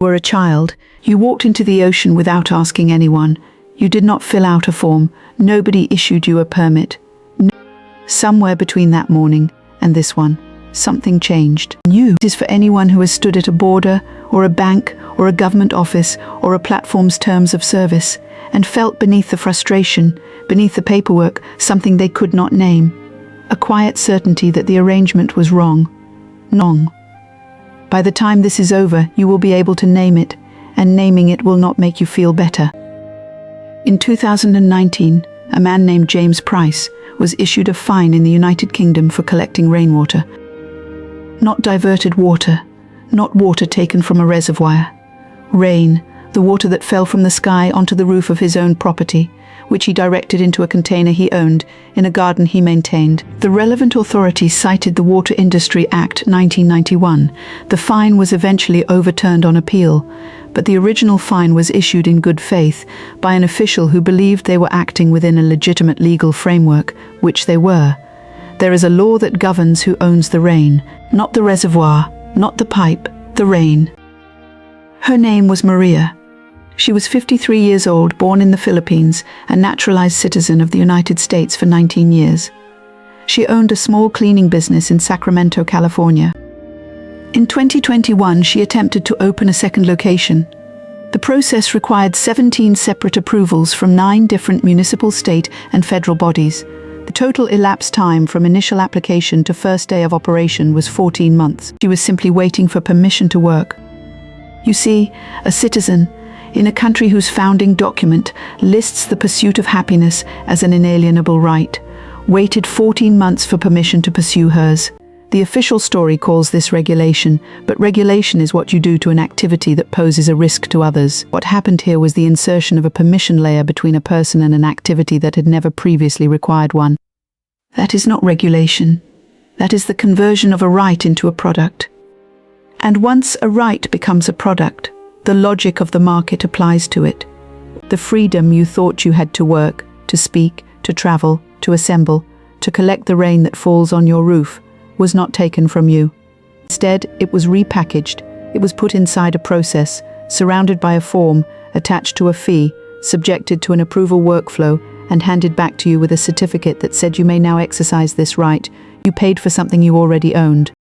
were a child, you walked into the ocean without asking anyone. You did not fill out a form. Nobody issued you a permit. Somewhere between that morning and this one, something changed. This is for anyone who has stood at a border, or a bank, or a government office, or a platform's terms of service, and felt beneath the frustration, beneath the paperwork, something they could not name. A quiet certainty that the arrangement was wrong. Wrong. By the time this is over, you will be able to name it, and naming it will not make you feel better. In 2019, a man named James Price was issued a fine in the United Kingdom for collecting rainwater. Not diverted water, not water taken from a reservoir. Rain, the water that fell from the sky onto the roof of his own property, which he directed into a container he owned in a garden he maintained. The relevant authorities cited the Water Industry Act 1991. The fine was eventually overturned on appeal, but the original fine was issued in good faith by an official who believed they were acting within a legitimate legal framework, which they were. There is a law that governs who owns the rain, not the reservoir, not the pipe, the rain. Her name was Maria. She was 53 years old, born in the Philippines, a naturalized citizen of the United States for 19 years. She owned a small cleaning business in Sacramento, California. In 2021, she attempted to open a second location. The process required 17 separate approvals from 9 different municipal, state, and federal bodies. The total elapsed time from initial application to first day of operation was 14 months. She was simply waiting for permission to work. You see, a citizen, in a country whose founding document lists the pursuit of happiness as an inalienable right, waited 14 months for permission to pursue hers. The official story calls this regulation, but regulation is what you do to an activity that poses a risk to others. What happened here was the insertion of a permission layer between a person and an activity that had never previously required one. That is not regulation. That is the conversion of a right into a product. And once a right becomes a product, the logic of the market applies to it. The freedom you thought you had to work, to speak, to travel, to assemble, to collect the rain that falls on your roof, was not taken from you. Instead, it was repackaged. It was put inside a process, surrounded by a form, attached to a fee, subjected to an approval workflow, and handed back to you with a certificate that said you may now exercise this right. You paid for something you already owned.